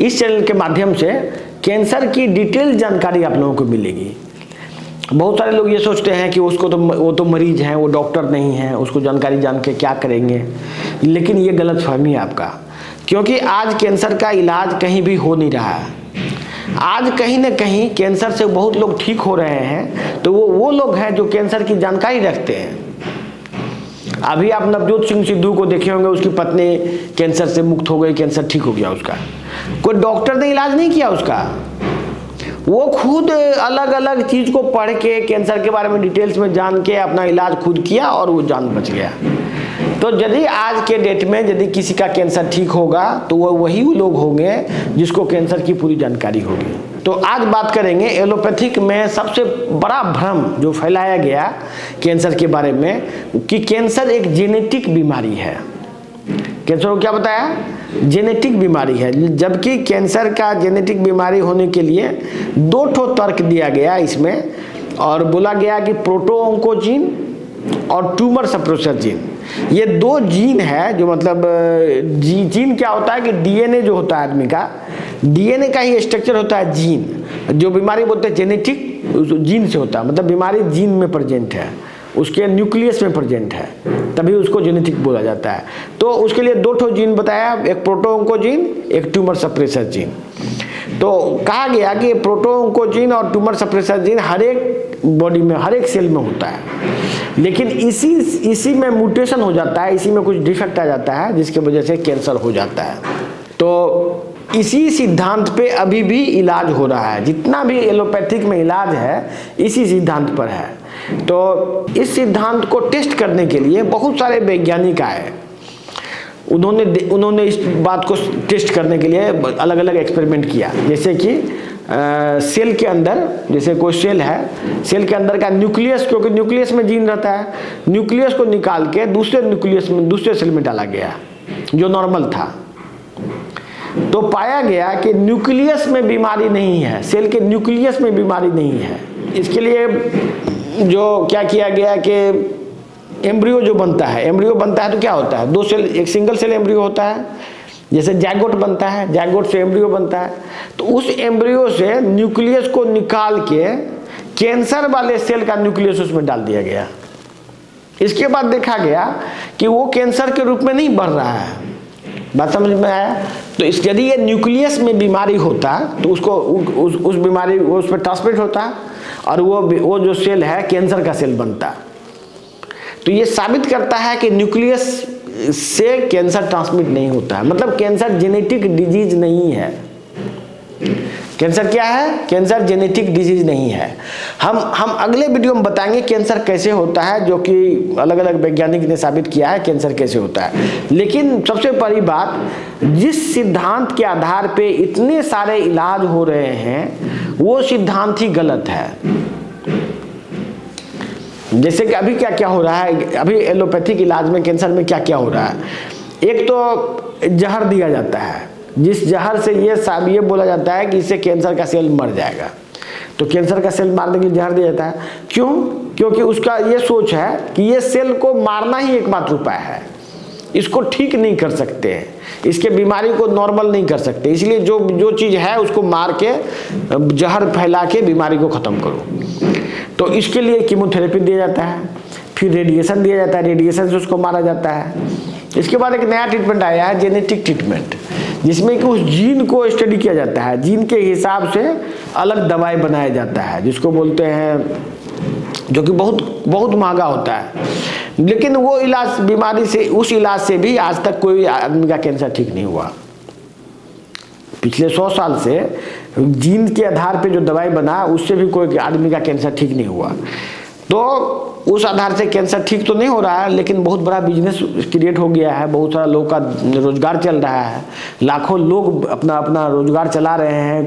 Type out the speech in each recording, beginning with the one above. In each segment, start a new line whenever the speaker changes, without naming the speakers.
इस चैनल के माध्यम से कैंसर की डिटेल जानकारी आप लोगों को मिलेगी। बहुत सारे लोग ये सोचते हैं कि वो तो मरीज हैं, वो डॉक्टर नहीं है, उसको जानकारी जान के क्या करेंगे, लेकिन ये गलत फहमी है आपका। क्योंकि आज कैंसर का इलाज कहीं भी हो नहीं रहा है। आज कहीं ना कहीं कैंसर से बहुत लोग ठीक हो रहे हैं, तो वो लोग हैं जो कैंसर की जानकारी रखते हैं। अभी आप नवजोत सिंह सिद्धू को देखे होंगे, उसकी पत्नी कैंसर से मुक्त हो गई, कैंसर ठीक हो गया उसका। कोई डॉक्टर ने इलाज नहीं किया उसका, वो खुद अलग अलग चीज को पढ़ के कैंसर के बारे में डिटेल्स में जान के अपना इलाज खुद किया और वो जान बच गया। तो यदि आज के डेट में यदि किसी का कैंसर ठीक होगा तो वो वही लोग होंगे जिसको कैंसर की पूरी जानकारी होगी। तो आज बात करेंगे एलोपैथिक में सबसे बड़ा भ्रम जो फैलाया गया कैंसर के बारे में, कि कैंसर एक जेनेटिक बीमारी है। कैंसर को क्या बताया? जेनेटिक बीमारी है। जबकि कैंसर का जेनेटिक बीमारी होने के लिए 2 ठो तर्क दिया गया इसमें, और बोला गया कि प्रोटोऑन्कोजीन और ट्यूमर सप्रेसर जीन, ये 2 जीन है। जो मतलब जीन क्या होता है कि डीएनए जो होता है आदमी का, डीएनए का ही स्ट्रक्चर होता है जीन। जो बीमारी बोलते हैं जेनेटिक, जीन से होता है, मतलब बीमारी जीन में प्रेजेंट है, उसके न्यूक्लियस में प्रेजेंट है, तभी उसको जेनेटिक बोला जाता है। तो उसके लिए 2 ठो जीन बताया, एक प्रोटोऑन्कोजीन, एक ट्यूमर सप्रेसर जीन। तो कहा गया कि प्रोटोऑन्कोजीन और ट्यूमर सप्रेसर जीन हर एक बॉडी में, हर एक सेल में होता है, लेकिन इसी में म्यूटेशन हो जाता है, इसी में कुछ डिफेक्ट आ जाता है, जिसके वजह से कैंसर हो जाता है। तो इसी सिद्धांत पे अभी भी इलाज हो रहा है। जितना भी एलोपैथिक में इलाज है इसी सिद्धांत पर है। तो इस सिद्धांत को टेस्ट करने के लिए बहुत सारे वैज्ञानिक आए। उन्होंने इस बात को टेस्ट करने के लिए अलग अलग एक्सपेरिमेंट किया। जैसे कि सेल के अंदर, जैसे कोई सेल है, सेल के अंदर का न्यूक्लियस, क्योंकि न्यूक्लियस में जीन रहता है, न्यूक्लियस को निकाल के दूसरे सेल में डाला गया जो नॉर्मल था। तो पाया गया कि न्यूक्लियस में बीमारी नहीं है, सेल के न्यूक्लियस में बीमारी नहीं है। इसके लिए जो क्या किया गया कि एम्ब्रियो जो बनता है, एम्ब्रियो बनता है तो क्या होता है, 2 सेल, एक सिंगल सेल एम्ब्रियो होता है, जैसे जायगोट बनता है, जायगोट से एम्ब्रियो बनता है। तो उस एम्ब्रियो से न्यूक्लियस को निकाल के कैंसर वाले सेल का न्यूक्लियस उसमें डाल दिया गया। इसके बाद देखा गया कि वो कैंसर के रूप में नहीं बढ़ रहा है। बात समझ में आया? तो यदि ये न्यूक्लियस में बीमारी होता तो उसको उस बीमारी उस पर ट्रांसमिट होता और वो जो सेल है कैंसर का सेल बनता। तो ये साबित करता है कि न्यूक्लियस से कैंसर ट्रांसमिट नहीं होता है, मतलब कैंसर जेनेटिक डिजीज नहीं है। कैंसर क्या है? कैंसर जेनेटिक डिजीज नहीं है। हम अगले वीडियो में बताएंगे कैंसर कैसे होता है, जो कि अलग अलग वैज्ञानिक ने साबित किया है कैंसर कैसे होता है। लेकिन सबसे बड़ी बात, जिस सिद्धांत के आधार पे इतने सारे इलाज हो रहे हैं वो सिद्धांत ही गलत है। जैसे कि अभी क्या क्या हो रहा है, अभी एलोपैथिक इलाज में कैंसर में क्या क्या हो रहा है। एक तो जहर दिया जाता है, जिस जहर से ये बोला जाता है कि इससे कैंसर का सेल मर जाएगा। तो कैंसर का सेल मारने के लिए जहर दिया जाता है। क्यों? क्योंकि उसका ये सोच है कि ये सेल को मारना ही एकमात्र उपाय है, इसको ठीक नहीं कर सकते हैं, इसके बीमारी को नॉर्मल नहीं कर सकते, इसलिए जो चीज़ है उसको मार के जहर फैला के बीमारी को ख़त्म करो। तो इसके लिए कीमोथेरेपी दिया जाता है, फिर रेडिएशन दिया जाता है, रेडिएशन से उसको मारा जाता है। इसके बाद एक नया ट्रीटमेंट आया है, जेनेटिक ट्रीटमेंट, जिसमें कि उस जीन को स्टडी किया जाता है, जीन के हिसाब से अलग दवाई बनाया जाता है, जिसको बोलते हैं, जो कि बहुत महंगा होता है। लेकिन वो इलाज, बीमारी से, उस इलाज से भी आज तक कोई आदमी का कैंसर ठीक नहीं हुआ। पिछले 100 साल से जीन के आधार पे जो दवाई बना उससे भी कोई आदमी का कैंसर ठीक नहीं हुआ। तो उस आधार से कैंसर ठीक तो नहीं हो रहा है, लेकिन बहुत बड़ा बिजनेस क्रिएट हो गया है, बहुत सारा लोगों का रोजगार चल रहा है, लाखों लोग अपना अपना रोजगार चला रहे हैं,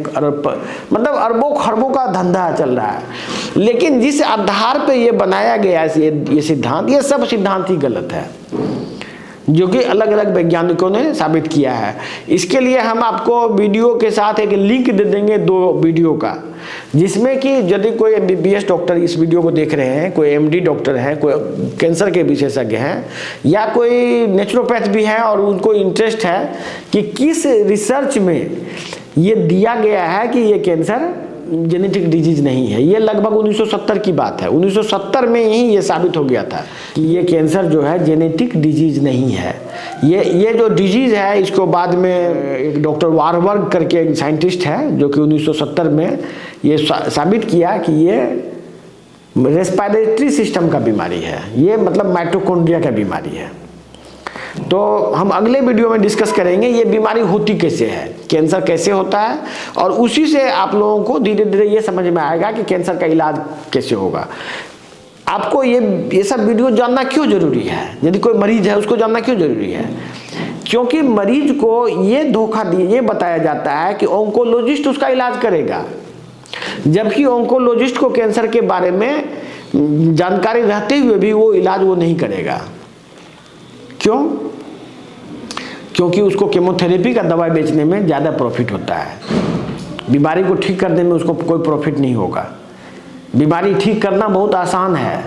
मतलब अरबों खरबों का धंधा चल रहा है। लेकिन जिस आधार पे ये बनाया गया है ये सिद्धांत, ये सब सिद्धांत ही गलत है, जो कि अलग अलग वैज्ञानिकों ने साबित किया है। इसके लिए हम आपको वीडियो के साथ एक लिंक दे देंगे 2 वीडियो का, जिसमें कि यदि कोई MBBS डॉक्टर इस वीडियो को देख रहे हैं, कोई MD डॉक्टर है, कोई कैंसर के विशेषज्ञ हैं, या कोई नेचुरोपैथ भी है और उनको इंटरेस्ट है कि किस रिसर्च में ये दिया गया है कि ये कैंसर जेनेटिक डिजीज नहीं है। ये लगभग 1970 की बात है। 1970 में ही ये साबित हो गया था कि ये कैंसर जो है जेनेटिक डिजीज नहीं है। ये जो डिजीज है इसको बाद में एक डॉक्टर वारबर्ग करके एक साइंटिस्ट है जो कि 1970 में ये साबित किया कि ये रेस्पिरेटरी सिस्टम का बीमारी है, ये मतलब माइटोकॉन्ड्रिया का बीमारी है। तो हम अगले वीडियो में डिस्कस करेंगे ये बीमारी होती कैसे है, कैंसर कैसे होता है, और उसी से आप लोगों को धीरे धीरे ये समझ में आएगा कि कैंसर का इलाज कैसे होगा। आपको ये सब वीडियो जानना क्यों जरूरी है? यदि कोई मरीज है उसको जानना क्यों जरूरी है? क्योंकि मरीज को ये धोखा दिए ये बताया जाता है कि ऑन्कोलॉजिस्ट उसका इलाज करेगा, जबकि ऑन्कोलॉजिस्ट को कैंसर के बारे में जानकारी रहते हुए भी वो इलाज वो नहीं करेगा। क्यों? क्योंकि उसको केमोथेरेपी का दवाई बेचने में ज़्यादा प्रॉफिट होता है, बीमारी को ठीक करने में उसको कोई प्रॉफिट नहीं होगा। बीमारी ठीक करना बहुत आसान है,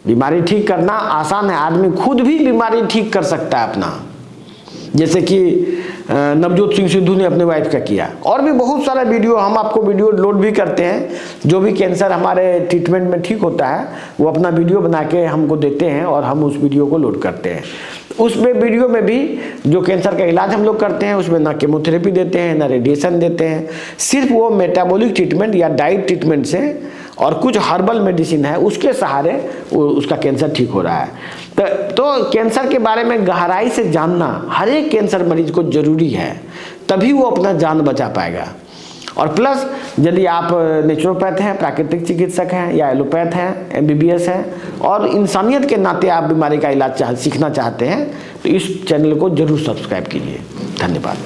बीमारी ठीक करना आसान है, आदमी खुद भी बीमारी ठीक कर सकता है अपना, जैसे कि नवजोत सिंह सिद्धू ने अपने वाइफ का किया। और भी बहुत सारा वीडियो हम आपको वीडियो लोड भी करते हैं, जो भी कैंसर हमारे ट्रीटमेंट में ठीक होता है वो अपना वीडियो बना के हमको देते हैं और हम उस वीडियो को लोड करते हैं। उसमें वीडियो में भी जो कैंसर का इलाज हम लोग करते हैं उसमें ना केमोथेरेपी देते हैं ना रेडिएशन देते हैं, सिर्फ वो मेटाबॉलिक ट्रीटमेंट या डाइट ट्रीटमेंट से और कुछ हर्बल मेडिसिन है उसके सहारे उसका कैंसर ठीक हो रहा है। तो कैंसर के बारे में गहराई से जानना हर एक कैंसर मरीज को जरूरी है, तभी वो अपना जान बचा पाएगा। और प्लस यदि आप नेचुरोपैथ हैं, प्राकृतिक चिकित्सक हैं या एलोपैथ हैं, MBBS हैं और इंसानियत के नाते आप बीमारी का इलाज सीखना चाहते हैं तो इस चैनल को जरूर सब्सक्राइब कीजिए। धन्यवाद।